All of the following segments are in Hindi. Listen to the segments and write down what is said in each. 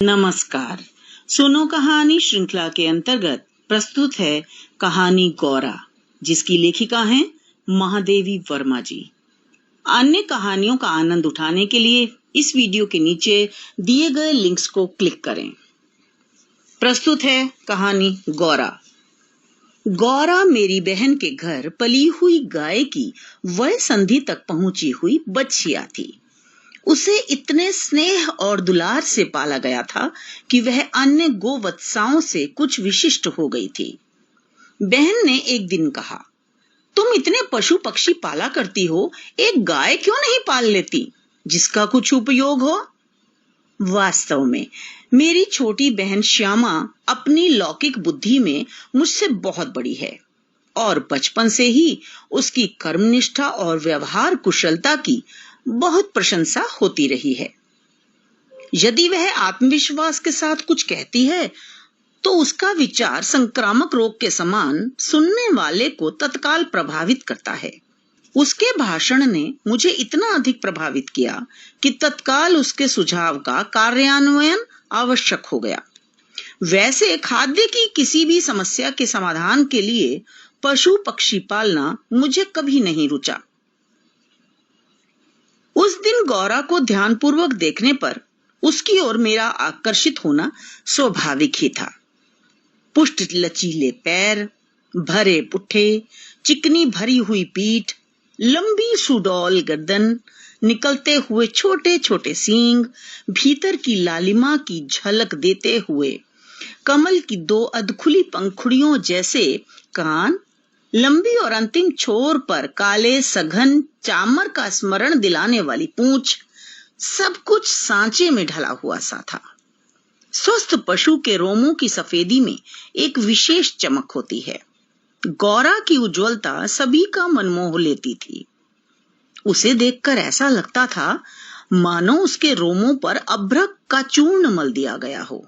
नमस्कार। सुनो कहानी श्रृंखला के अंतर्गत प्रस्तुत है कहानी गौरा, जिसकी लेखिका हैं महादेवी वर्मा जी। अन्य कहानियों का आनंद उठाने के लिए इस वीडियो के नीचे दिए गए लिंक्स को क्लिक करें। प्रस्तुत है कहानी गौरा। गौरा मेरी बहन के घर पली हुई गाय की वय संधि तक पहुंची हुई बच्चिया थी। उसे इतने स्नेह और दुलार से पाला गया था कि वह अन्य गोवत्साओं से कुछ विशिष्ट हो गई थी। बहन ने एक दिन कहा, तुम इतने पशु पक्षी पाला करती हो, एक गाय क्यों नहीं पाल लेती जिसका कुछ उपयोग हो? वास्तव में मेरी छोटी बहन श्यामा अपनी लौकिक बुद्धि में मुझसे बहुत बड़ी है और बचपन से ही उसकी कर्मनिष्ठा और व्यवहार कुशलता की बहुत प्रशंसा होती रही है। यदि वह आत्मविश्वास के साथ कुछ कहती है तो उसका विचार संक्रामक रोग के समान सुनने वाले को तत्काल प्रभावित करता है। उसके भाषण ने मुझे इतना अधिक प्रभावित किया कि तत्काल उसके सुझाव का कार्यान्वयन आवश्यक हो गया। वैसे खाद्य की किसी भी समस्या के समाधान के लिए पशु पक्षी पालना मुझे कभी नहीं रुचा। उस दिन गौरा को ध्यानपूर्वक देखने पर उसकी ओर मेरा आकर्षित होना स्वाभाविक ही था। पुष्ट लचीले पैर, भरे पुट्ठे, चिकनी भरी हुई पीठ, लंबी सुडौल गर्दन, निकलते हुए छोटे छोटे सींग, भीतर की लालिमा की झलक देते हुए कमल की दो अधखुली पंखुड़ियों जैसे कान, लंबी और अंतिम छोर पर काले सघन चामर का स्मरण दिलाने वाली पूंछ, सब कुछ सांचे में ढला हुआ सा था। स्वस्थ पशु के रोमों की सफेदी में एक विशेष चमक होती है। गौरा की उज्जवलता सभी का मन मोह लेती थी। उसे देखकर ऐसा लगता था मानो उसके रोमों पर अभ्रक का चूर्ण मल दिया गया हो,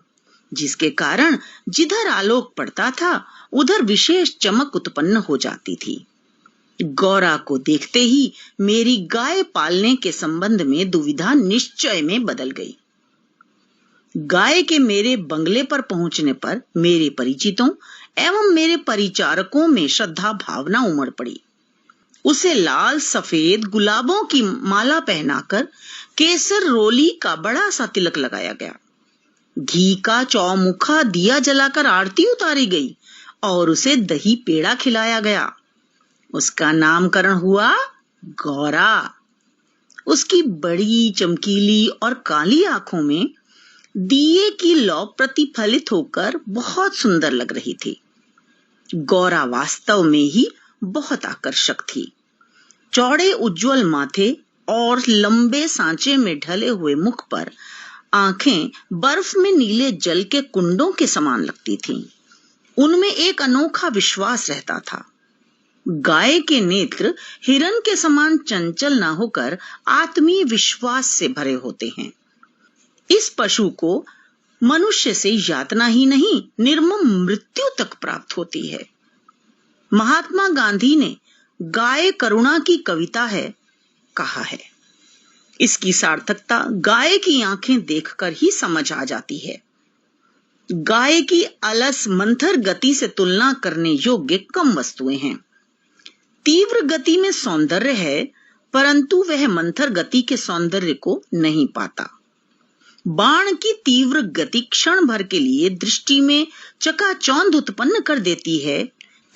जिसके कारण जिधर आलोक पड़ता था उधर विशेष चमक उत्पन्न हो जाती थी। गौरा को देखते ही मेरी गाय पालने के संबंध में दुविधा निश्चय में बदल गई। गाय के मेरे बंगले पर पहुंचने पर मेरे परिचितों एवं मेरे परिचारकों में श्रद्धा भावना उमड़ पड़ी। उसे लाल सफेद गुलाबों की माला पहनाकर केसर रोली का बड़ा सा तिलक लगाया गया। घी का चौमुखा दिया जलाकर आरती उतारी गई और उसे दही पेड़ा खिलाया गया। उसका नामकरण हुआ गौरा। उसकी बड़ी चमकीली और काली आंखों में दिए की लौ प्रतिफलित होकर बहुत सुंदर लग रही थी। गौरा वास्तव में ही बहुत आकर्षक थी। चौड़े उज्जवल माथे और लंबे सांचे में ढले हुए मुख पर आंखें बर्फ में नीले जल के कुंडों के समान लगती थीं। उनमें एक अनोखा विश्वास रहता था। गाय के नेत्र हिरण के समान चंचल न होकर आत्मीय विश्वास से भरे होते हैं। इस पशु को मनुष्य से यातना ही नहीं, निर्मम मृत्यु तक प्राप्त होती है। महात्मा गांधी ने गाय करुणा की कविता है कहा है। इसकी सार्थकता गाय की आंखें देखकर ही समझ आ जाती है। गाय की अलस मंथर गति से तुलना करने योग्य कम वस्तुएं हैं। तीव्र गति में सौंदर्य है, परंतु वह मंथर गति के सौंदर्य को नहीं पाता। बाण की तीव्र गति क्षण भर के लिए दृष्टि में चकाचौंध उत्पन्न कर देती है,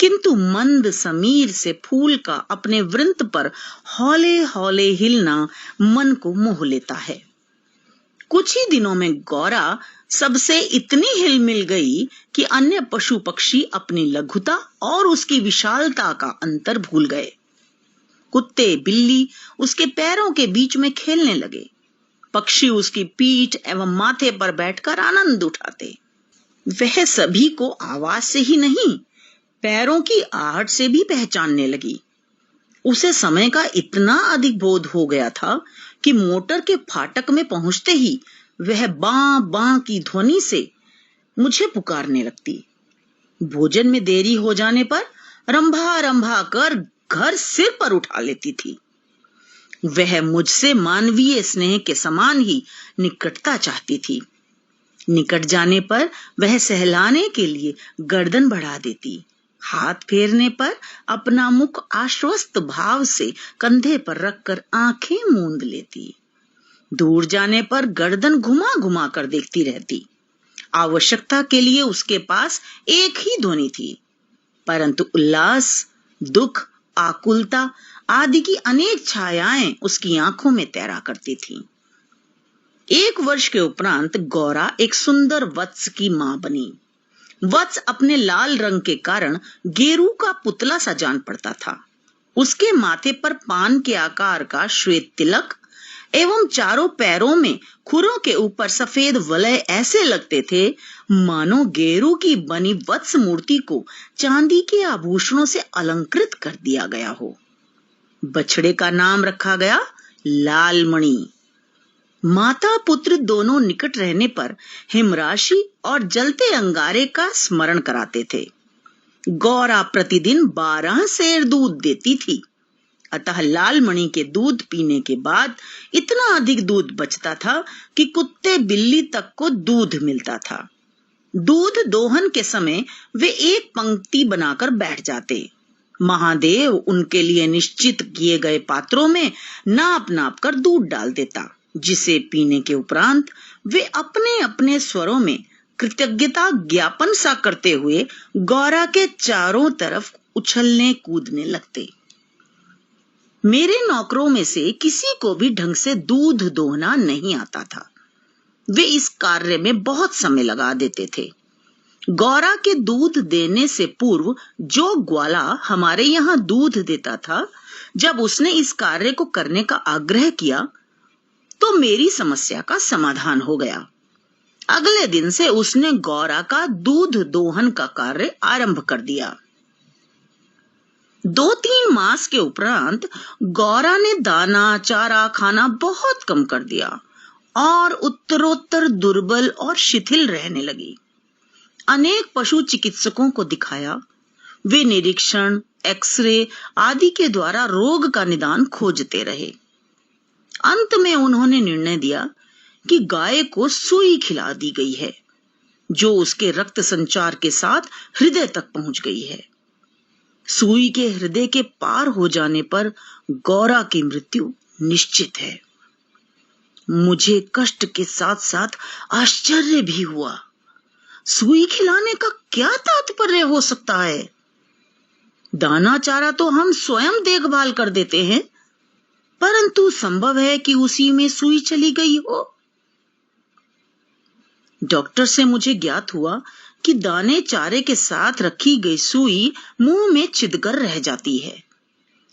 किंतु मंद समीर से फूल का अपने वृंत पर हौले हौले हिलना मन को मोह लेता है। कुछ ही दिनों में गौरा सबसे इतनी हिल मिल गई कि अन्य पशु पक्षी अपनी लघुता और उसकी विशालता का अंतर भूल गए। कुत्ते बिल्ली उसके पैरों के बीच में खेलने लगे। पक्षी उसकी पीठ एवं माथे पर बैठकर आनंद उठाते। वह सभी को आवाज से ही नहीं, पैरों की आहट से भी पहचानने लगी। उसे समय का इतना अधिक बोध हो गया था कि मोटर के फाटक में पहुंचते ही वह बां बां की ध्वनि से मुझे पुकारने लगती। भोजन में देरी हो जाने पर रंभा रंभा कर घर सिर पर उठा लेती थी। वह मुझसे मानवीय स्नेह के समान ही निकटता चाहती थी। निकट जाने पर वह सहलाने के लिए गर्दन बढ़ा देती, हाथ फेरने पर अपना मुख आश्वस्त भाव से कंधे पर रखकर आंखें मूंद लेती। दूर जाने पर गर्दन घुमा घुमा कर देखती रहती। आवश्यकता के लिए उसके पास एक ही ध्वनि थी, परंतु उल्लास, दुख, आकुलता आदि की अनेक छायाएं उसकी आंखों में तैरा करती थीं। 1 वर्ष के उपरांत गौरा एक सुंदर वत्स की मां बनी। वत्स अपने लाल रंग के कारण गेरू का पुतला सा जान पड़ता था। उसके माथे पर पान के आकार का श्वेत तिलक एवं चारों पैरों में खुरों के ऊपर सफेद वलय ऐसे लगते थे मानो गेरू की बनी वत्स मूर्ति को चांदी के आभूषणों से अलंकृत कर दिया गया हो। बछड़े का नाम रखा गया लालमणि। माता पुत्र दोनों निकट रहने पर हिमराशि और जलते अंगारे का स्मरण कराते थे। गौरा प्रतिदिन 12 सेर दूध देती थी, अतः लालमणि के दूध पीने के बाद इतना अधिक दूध बचता था कि कुत्ते बिल्ली तक को दूध मिलता था। दूध दोहन के समय वे एक पंक्ति बनाकर बैठ जाते। महादेव उनके लिए निश्चित किए गए पात्रों में नाप नाप कर दूध डाल देता, जिसे पीने के उपरांत वे अपने अपने स्वरों में कृतज्ञता ज्ञापन सा करते हुए गौरा के चारों तरफ उछलने कूदने लगते। मेरे नौकरों में से किसी को भी ढंग से दूध दोहना नहीं आता था। वे इस कार्य में बहुत समय लगा देते थे। गौरा के दूध देने से पूर्व जो ग्वाला हमारे यहाँ दूध देता था, जब उसने इस कार्य को करने का आग्रह किया तो मेरी समस्या का समाधान हो गया। अगले दिन से उसने गौरा का दूध दोहन का कार्य आरंभ कर दिया। 2-3 मास के उपरांत गौरा ने दाना चारा खाना बहुत कम कर दिया और उत्तरोत्तर दुर्बल और शिथिल रहने लगी। अनेक पशु चिकित्सकों को दिखाया। वे निरीक्षण, एक्सरे आदि के द्वारा रोग का निदान खोजते रहे। अंत में उन्होंने निर्णय दिया कि गाय को सुई खिला दी गई है, जो उसके रक्त संचार के साथ हृदय तक पहुंच गई है। सुई के हृदय के पार हो जाने पर गौरा की मृत्यु निश्चित है। मुझे कष्ट के साथ साथ आश्चर्य भी हुआ। सुई खिलाने का क्या तात्पर्य हो सकता है? दाना चारा तो हम स्वयं देखभाल कर देते हैं, परंतु संभव है कि उसी में सुई चली गई हो। डॉक्टर से मुझे ज्ञात हुआ कि दाने चारे के साथ रखी गई सुई मुंह में छिदकर रह जाती है।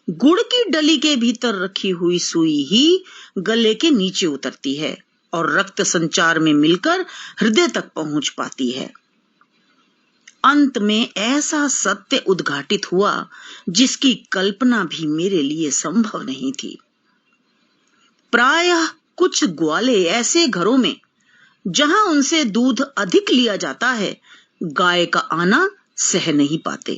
गुड़ की डली के भीतर रखी हुई सुई ही गले के नीचे उतरती है और रक्त संचार में मिलकर हृदय तक पहुंच पाती है। अंत में ऐसा सत्य उद्घाटित हुआ जिसकी कल्पना भी मेरे लिए संभव नहीं थी। प्रायः कुछ ग्वाले ऐसे घरों में जहां उनसे दूध अधिक लिया जाता है, गाय का आना सह नहीं पाते।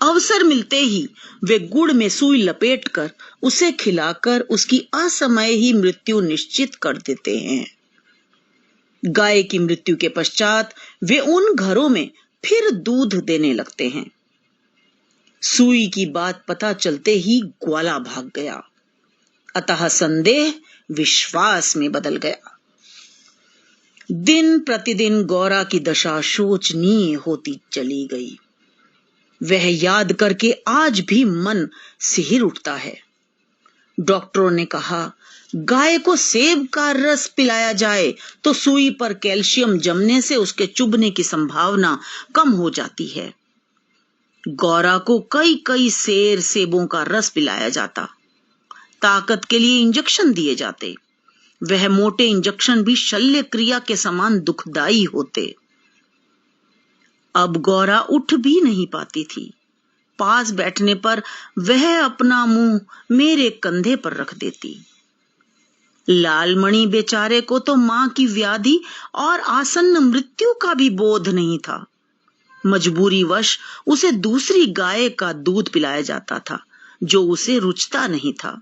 अवसर मिलते ही वे गुड़ में सुई लपेटकर उसे खिलाकर उसकी असमय ही मृत्यु निश्चित कर देते हैं। गाय की मृत्यु के पश्चात वे उन घरों में फिर दूध देने लगते हैं। सुई की बात पता चलते ही ग्वाला भाग गया, अतः संदेह विश्वास में बदल गया। दिन प्रतिदिन गौरा की दशा शोचनीय होती चली गई। वह याद करके आज भी मन सिहर उठता है। डॉक्टरों ने कहा, गाय को सेब का रस पिलाया जाए तो सुई पर कैल्शियम जमने से उसके चुभने की संभावना कम हो जाती है। गौरा को कई कई सेर सेबों का रस पिलाया जाता। ताकत के लिए इंजेक्शन दिए जाते। वह मोटे इंजेक्शन भी शल्य क्रिया के समान दुखदाई होते। अब गौरा उठ भी नहीं पाती थी। पास बैठने पर वह अपना मुंह मेरे कंधे पर रख देती। लालमणि बेचारे को तो मां की व्याधि और आसन्न मृत्यु का भी बोध नहीं था। मजबूरीवश उसे दूसरी गाय का दूध पिलाया जाता था, जो उसे रुचता नहीं था।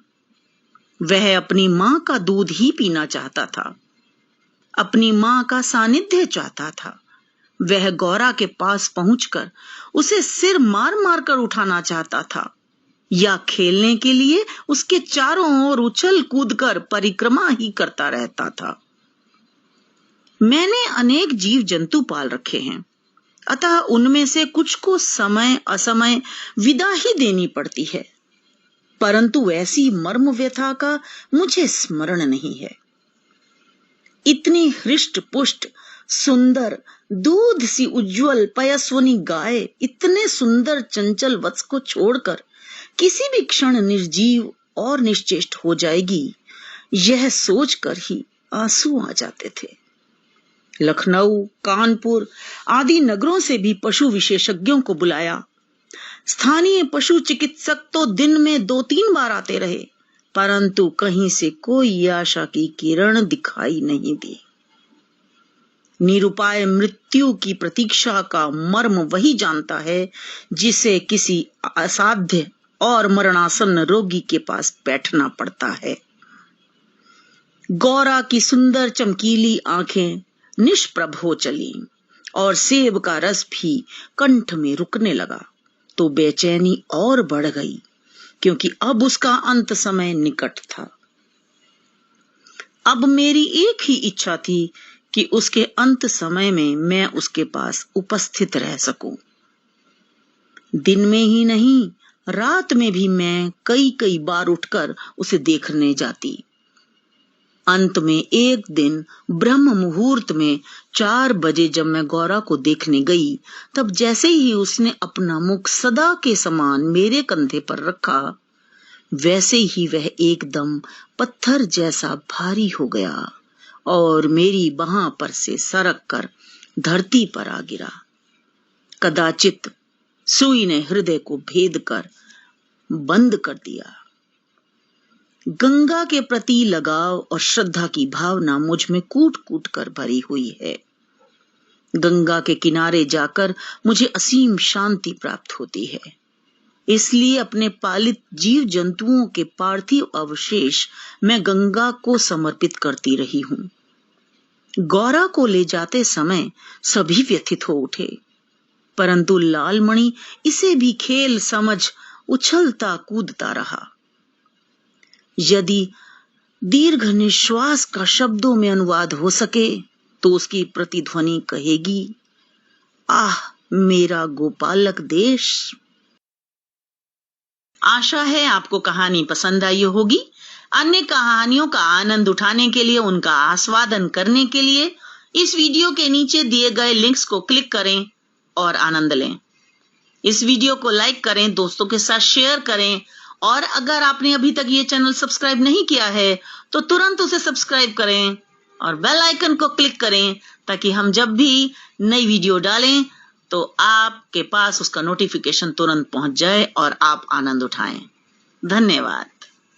वह अपनी मां का दूध ही पीना चाहता था। अपनी माँ का सानिध्य चाहता था। वह गौरा के पास पहुंचकर उसे सिर मार मार कर उठाना चाहता था या खेलने के लिए उसके चारों ओर उछल कूद कर परिक्रमा ही करता रहता था। मैंने अनेक जीव जंतु पाल रखे हैं, अतः उनमें से कुछ को समय असमय विदा ही देनी पड़ती है, परंतु ऐसी मर्म व्यथा का मुझे स्मरण नहीं है। इतनी हृष्ट पुष्ट सुंदर दूध सी उज्जवल पयस्वनी गाय इतने सुंदर चंचल वत्स को छोड़कर किसी भी क्षण निर्जीव और निश्चेष्ट हो जाएगी, यह सोचकर ही आंसू आ जाते थे। लखनऊ, कानपुर आदि नगरों से भी पशु विशेषज्ञों को बुलाया। स्थानीय पशु चिकित्सक तो दिन में 2-3 बार आते रहे, परंतु कहीं से कोई आशा की किरण दिखाई नहीं दी। निरुपाय मृत्यु की प्रतीक्षा का मर्म वही जानता है जिसे किसी असाध्य और मरणासन्न रोगी के पास बैठना पड़ता है। गौरा की सुंदर चमकीली आंखें निष्प्रभ हो चली और सेब का रस भी कंठ में रुकने लगा तो बेचैनी और बढ़ गई, क्योंकि अब उसका अंत समय निकट था। अब मेरी एक ही इच्छा थी कि उसके अंत समय में मैं उसके पास उपस्थित रह सकूं। दिन में ही नहीं, रात में भी मैं कई बार उठकर उसे देखने जाती। अंत में एक दिन ब्रह्म मुहूर्त में 4 बजे जब मैं गौरा को देखने गई, तब जैसे ही उसने अपना मुख सदा के समान मेरे कंधे पर रखा, वैसे ही वह एकदम पत्थर जैसा भारी हो गया और मेरी बाह पर से सरक कर धरती पर आ गिरा। कदाचित सुई ने हृदय को भेद कर बंद कर दिया। गंगा के प्रति लगाव और श्रद्धा की भावना मुझ में कूट कूट कर भरी हुई है। गंगा के किनारे जाकर मुझे असीम शांति प्राप्त होती है। इसलिए अपने पालित जीव जंतुओं के पार्थिव अवशेष मैं गंगा को समर्पित करती रही हूं। गौरा को ले जाते समय सभी व्यथित हो उठे, परंतु लालमणि इसे भी खेल समझ उछलता कूदता रहा। यदि दीर्घ निश्वास का शब्दों में अनुवाद हो सके तो उसकी प्रतिध्वनि कहेगी, आह मेरा गोपालक देश। आशा है आपको कहानी पसंद आई होगी। अन्य कहानियों का आनंद उठाने के लिए, उनका आस्वादन करने के लिए इस वीडियो के नीचे दिए गए लिंक्स को क्लिक करें और आनंद लें। इस वीडियो को लाइक करें, दोस्तों के साथ शेयर करें और अगर आपने अभी तक ये चैनल सब्सक्राइब नहीं किया है तो तुरंत उसे सब्सक्राइब करें और बेल आइकन को क्लिक करें ताकि हम जब भी नई वीडियो डालें तो आपके पास उसका नोटिफिकेशन तुरंत पहुंच जाए और आप आनंद उठाएं। धन्यवाद।